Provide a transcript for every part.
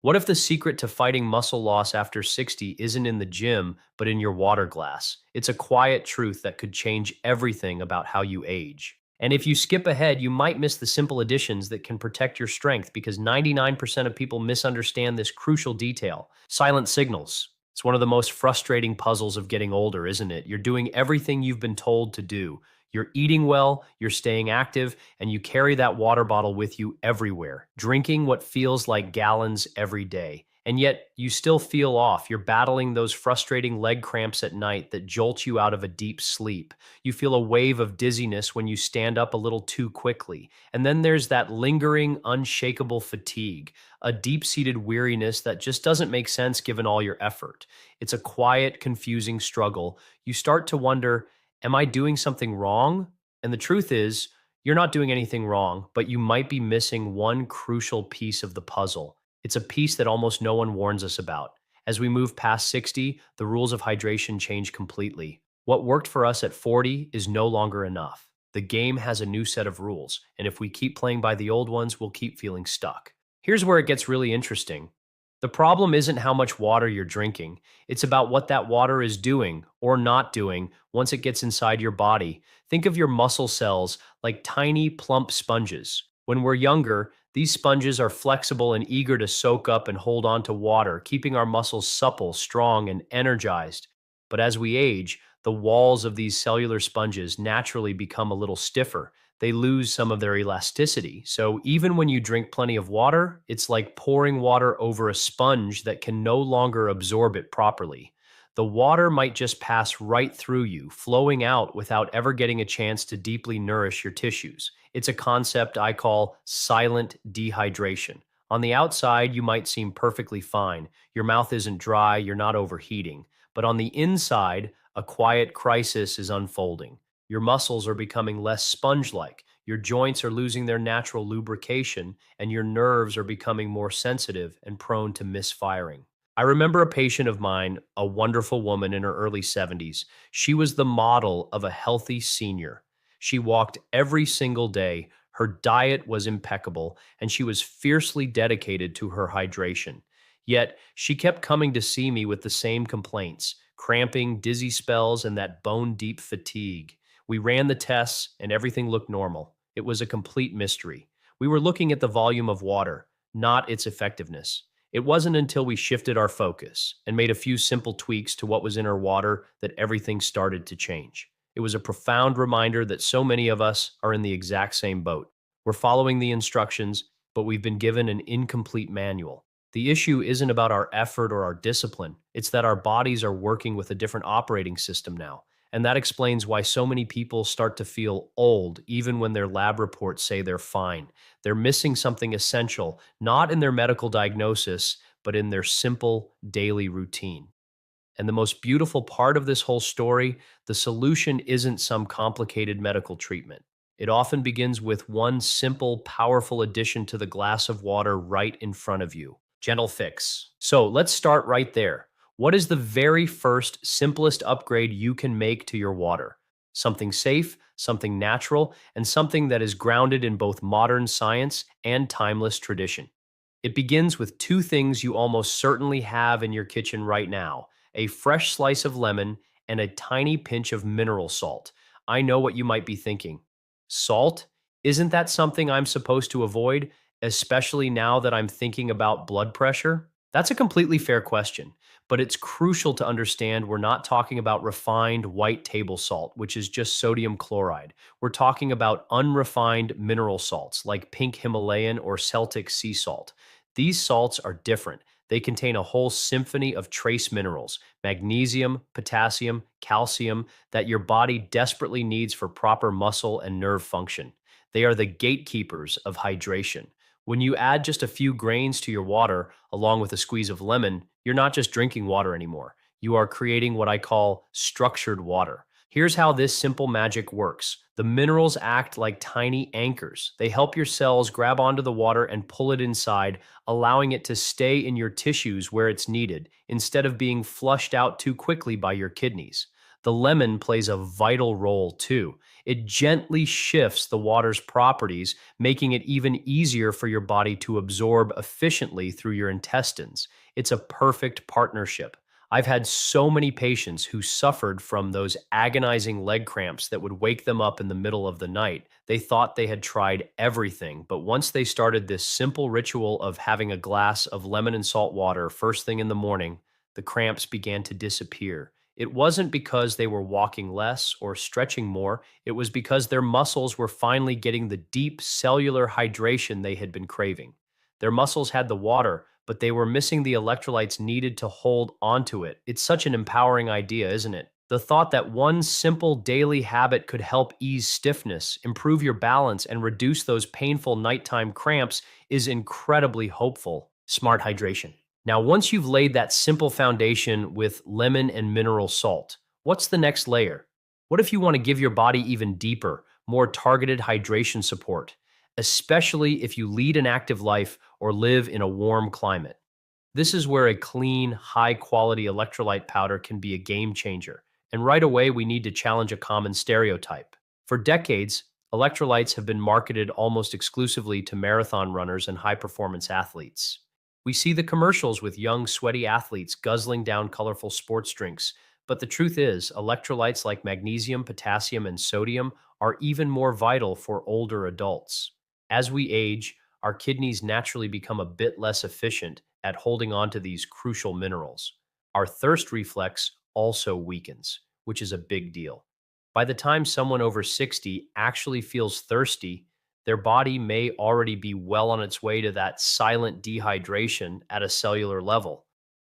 What if the secret to fighting muscle loss after 60 isn't in the gym, but in your water glass? It's a quiet truth that could change everything about how you age. And if you skip ahead, you might miss the simple additions that can protect your strength because 99% of people misunderstand this crucial detail. Silent signals. It's one of the most frustrating puzzles of getting older, isn't it? You're doing everything you've been told to do. You're eating well, you're staying active, and you carry that water bottle with you everywhere, drinking what feels like gallons every day. And yet, you still feel off. You're battling those frustrating leg cramps at night that jolt you out of a deep sleep. You feel a wave of dizziness when you stand up a little too quickly. And then there's that lingering, unshakable fatigue, a deep seated weariness that just doesn't make sense given all your effort. It's a quiet, confusing struggle. You start to wonder, am I doing something wrong? And the truth is, you're not doing anything wrong, but you might be missing one crucial piece of the puzzle. It's a piece that almost no one warns us about. As we move past 60, the rules of hydration change completely. What worked for us at 40 is no longer enough. The game has a new set of rules, and if we keep playing by the old ones, we'll keep feeling stuck. Here's where it gets really interesting. The problem isn't how much water you're drinking. It's about what that water is doing or not doing once it gets inside your body. Think of your muscle cells like tiny, plump sponges. When we're younger, these sponges are flexible and eager to soak up and hold on to water, keeping our muscles supple, strong, and energized. But as we age, the walls of these cellular sponges naturally become a little stiffer. They lose some of their elasticity. So even when you drink plenty of water, it's like pouring water over a sponge that can no longer absorb it properly. The water might just pass right through you, flowing out without ever getting a chance to deeply nourish your tissues. It's a concept I call silent dehydration. On the outside, you might seem perfectly fine. Your mouth isn't dry, you're not overheating. But on the inside, a quiet crisis is unfolding. Your muscles are becoming less sponge like, your joints are losing their natural lubrication, and your nerves are becoming more sensitive and prone to misfiring. I remember a patient of mine, a wonderful woman in her early 70s. She was the model of a healthy senior. She walked every single day, her diet was impeccable, and she was fiercely dedicated to her hydration. Yet, she kept coming to see me with the same complaints: cramping, dizzy spells, and that bone deep fatigue. We ran the tests and everything looked normal. It was a complete mystery. We were looking at the volume of water, not its effectiveness. It wasn't until we shifted our focus and made a few simple tweaks to what was in our water that everything started to change. It was a profound reminder that so many of us are in the exact same boat. We're following the instructions, but we've been given an incomplete manual. The issue isn't about our effort or our discipline, it's that our bodies are working with a different operating system now. And that explains why so many people start to feel old, even when their lab reports say they're fine. They're missing something essential, not in their medical diagnosis, but in their simple daily routine. And the most beautiful part of this whole story, the solution isn't some complicated medical treatment. It often begins with one simple, powerful addition to the glass of water right in front of you. Gentle fix. So let's start right there. What is the very first, simplest upgrade you can make to your water? Something safe, something natural, and something that is grounded in both modern science and timeless tradition. It begins with two things you almost certainly have in your kitchen right now: a fresh slice of lemon and a tiny pinch of mineral salt. I know what you might be thinking. Salt? Isn't that something I'm supposed to avoid, especially now that I'm thinking about blood pressure? That's a completely fair question, but it's crucial to understand we're not talking about refined white table salt, which is just sodium chloride. We're talking about unrefined mineral salts like pink Himalayan or Celtic sea salt. These salts are different. They contain a whole symphony of trace minerals: magnesium, potassium, calcium, that your body desperately needs for proper muscle and nerve function. They are the gatekeepers of hydration. When you add just a few grains to your water, along with a squeeze of lemon, you're not just drinking water anymore. You are creating what I call structured water. Here's how this simple magic works. The minerals act like tiny anchors. They help your cells grab onto the water and pull it inside, allowing it to stay in your tissues where it's needed, instead of being flushed out too quickly by your kidneys. The lemon plays a vital role too. It gently shifts the water's properties, making it even easier for your body to absorb efficiently through your intestines. It's a perfect partnership. I've had so many patients who suffered from those agonizing leg cramps that would wake them up in the middle of the night. They thought they had tried everything, but once they started this simple ritual of having a glass of lemon and salt water first thing in the morning, the cramps began to disappear. It wasn't because they were walking less or stretching more, it was because their muscles were finally getting the deep cellular hydration they had been craving. Their muscles had the water, but they were missing the electrolytes needed to hold onto it. It's such an empowering idea, isn't it? The thought that one simple daily habit could help ease stiffness, improve your balance, and reduce those painful nighttime cramps is incredibly hopeful. Smart hydration. Now, once you've laid that simple foundation with lemon and mineral salt, what's the next layer? What if you want to give your body even deeper, more targeted hydration support, especially if you lead an active life or live in a warm climate? This is where a clean, high quality electrolyte powder can be a game changer. And right away, we need to challenge a common stereotype. For decades, electrolytes have been marketed almost exclusively to marathon runners and high performance athletes. We see the commercials with young, sweaty athletes guzzling down colorful sports drinks. But the truth is, electrolytes like magnesium, potassium, and sodium are even more vital for older adults. As we age, our kidneys naturally become a bit less efficient at holding on to these crucial minerals. Our thirst reflex also weakens, which is a big deal. By the time someone over 60 actually feels thirsty, their body may already be well on its way to that silent dehydration at a cellular level.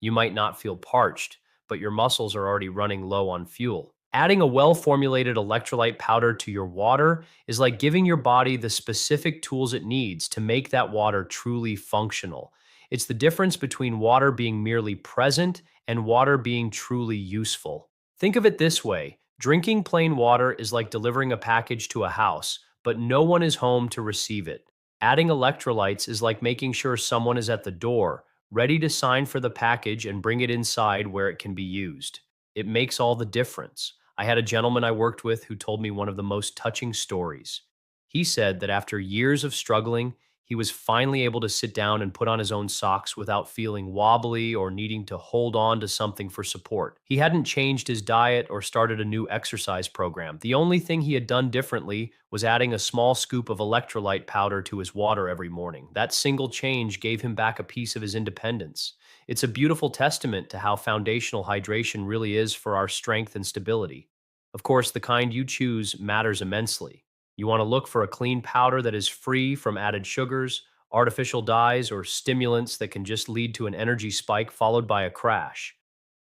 You might not feel parched, but your muscles are already running low on fuel. Adding a well formulated electrolyte powder to your water is like giving your body the specific tools it needs to make that water truly functional. It's the difference between water being merely present and water being truly useful. Think of it this way: drinking plain water is like delivering a package to a house, but no one is home to receive it. Adding electrolytes is like making sure someone is at the door, ready to sign for the package and bring it inside where it can be used. It makes all the difference. I had a gentleman I worked with who told me one of the most touching stories. He said that after years of struggling, he was finally able to sit down and put on his own socks without feeling wobbly or needing to hold on to something for support. He hadn't changed his diet or started a new exercise program. The only thing he had done differently was adding a small scoop of electrolyte powder to his water every morning. That single change gave him back a piece of his independence. It's a beautiful testament to how foundational hydration really is for our strength and stability. Of course, the kind you choose matters immensely. You want to look for a clean powder that is free from added sugars, artificial dyes, or stimulants that can just lead to an energy spike followed by a crash.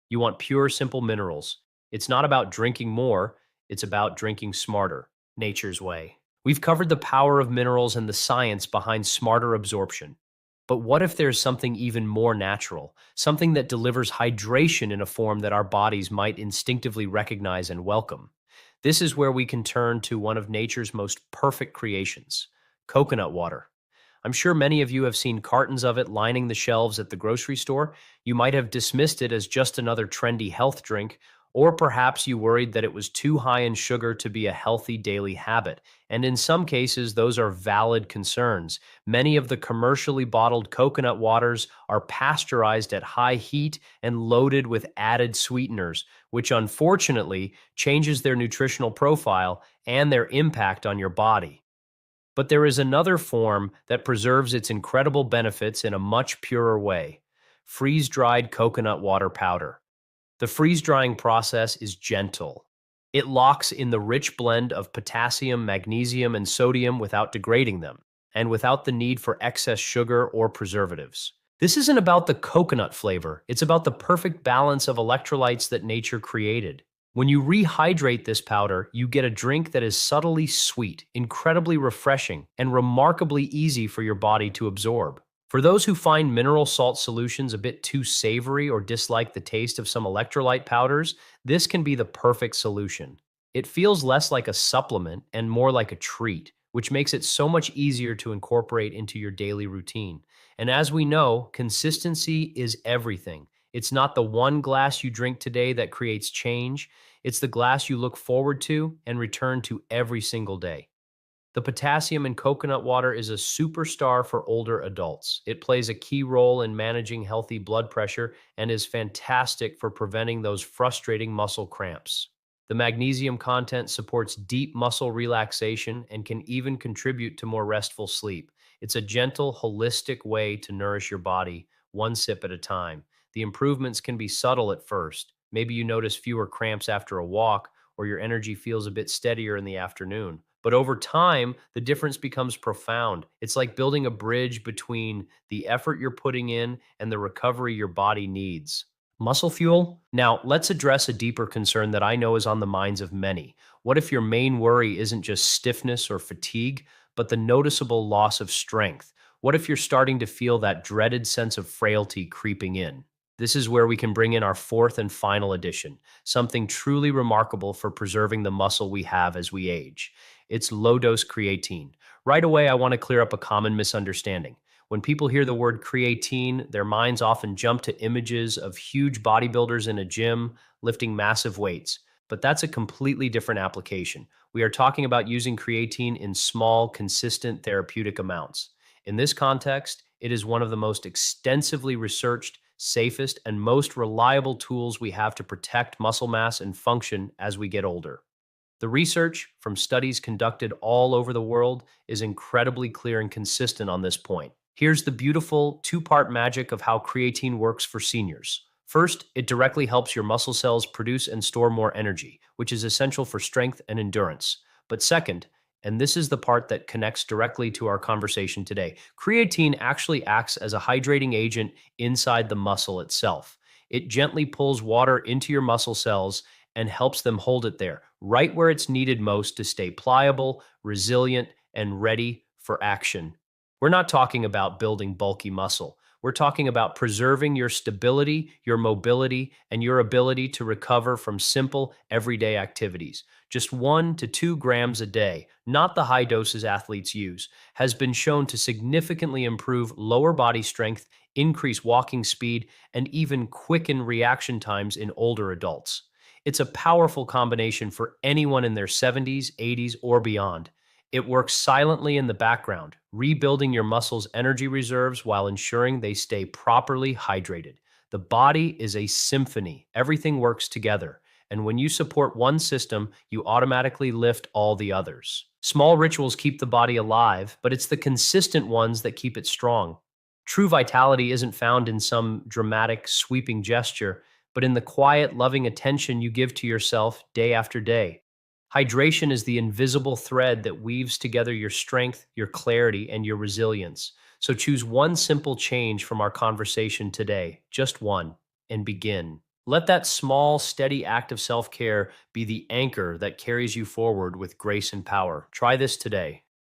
You want pure, simple minerals. It's not about drinking more, it's about drinking smarter, nature's way. We've covered the power of minerals and the science behind smarter absorption. But what if there's something even more natural, something that delivers hydration in a form that our bodies might instinctively recognize and welcome? This is where we can turn to one of nature's most perfect creations: coconut water. I'm sure many of you have seen cartons of it lining the shelves at the grocery store. You might have dismissed it as just another trendy health drink, or perhaps you worried that it was too high in sugar to be a healthy daily habit. And in some cases, those are valid concerns. Many of the commercially bottled coconut waters are pasteurized at high heat and loaded with added sweeteners, which unfortunately changes their nutritional profile and their impact on your body. But there is another form that preserves its incredible benefits in a much purer way: freeze dried coconut water powder. The freeze drying process is gentle. It locks in the rich blend of potassium, magnesium, and sodium without degrading them, and without the need for excess sugar or preservatives. This isn't about the coconut flavor, it's about the perfect balance of electrolytes that nature created. When you rehydrate this powder, you get a drink that is subtly sweet, incredibly refreshing, and remarkably easy for your body to absorb. For those who find mineral salt solutions a bit too savory or dislike the taste of some electrolyte powders, this can be the perfect solution. It feels less like a supplement and more like a treat, which makes it so much easier to incorporate into your daily routine. And as we know, consistency is everything. It's not the one glass you drink today that creates change, it's the glass you look forward to and return to every single day. The potassium in coconut water is a superstar for older adults. It plays a key role in managing healthy blood pressure and is fantastic for preventing those frustrating muscle cramps. The magnesium content supports deep muscle relaxation and can even contribute to more restful sleep. It's a gentle, holistic way to nourish your body, one sip at a time. The improvements can be subtle at first. Maybe you notice fewer cramps after a walk, or your energy feels a bit steadier in the afternoon. But over time, the difference becomes profound. It's like building a bridge between the effort you're putting in and the recovery your body needs. Muscle fuel? Now, let's address a deeper concern that I know is on the minds of many. What if your main worry isn't just stiffness or fatigue, but the noticeable loss of strength? What if you're starting to feel that dreaded sense of frailty creeping in? This is where we can bring in our fourth and final addition, something truly remarkable for preserving the muscle we have as we age. It's low dose creatine. Right away, I want to clear up a common misunderstanding. When people hear the word creatine, their minds often jump to images of huge bodybuilders in a gym lifting massive weights. But that's a completely different application. We are talking about using creatine in small, consistent therapeutic amounts. In this context, it is one of the most extensively researched, safest, and most reliable tools we have to protect muscle mass and function as we get older. The research from studies conducted all over the world is incredibly clear and consistent on this point. Here's the beautiful two-part magic of how creatine works for seniors. First, it directly helps your muscle cells produce and store more energy, which is essential for strength and endurance. But second, and this is the part that connects directly to our conversation today, creatine actually acts as a hydrating agent inside the muscle itself. It gently pulls water into your muscle cells and helps them hold it there, right where it's needed most to stay pliable, resilient, and ready for action. We're not talking about building bulky muscle. We're talking about preserving your stability, your mobility, and your ability to recover from simple, everyday activities. Just 1 to 2 grams a day, not the high doses athletes use, has been shown to significantly improve lower body strength, increase walking speed, and even quicken reaction times in older adults. It's a powerful combination for anyone in their 70s, 80s, or beyond. It works silently in the background, rebuilding your muscles' energy reserves while ensuring they stay properly hydrated. The body is a symphony, everything works together. And when you support one system, you automatically lift all the others. Small rituals keep the body alive, but it's the consistent ones that keep it strong. True vitality isn't found in some dramatic, sweeping gesture, but in the quiet, loving attention you give to yourself day after day. Hydration is the invisible thread that weaves together your strength, your clarity, and your resilience. So choose one simple change from our conversation today, just one, and begin. Let that small, steady act of self care be the anchor that carries you forward with grace and power. Try this today.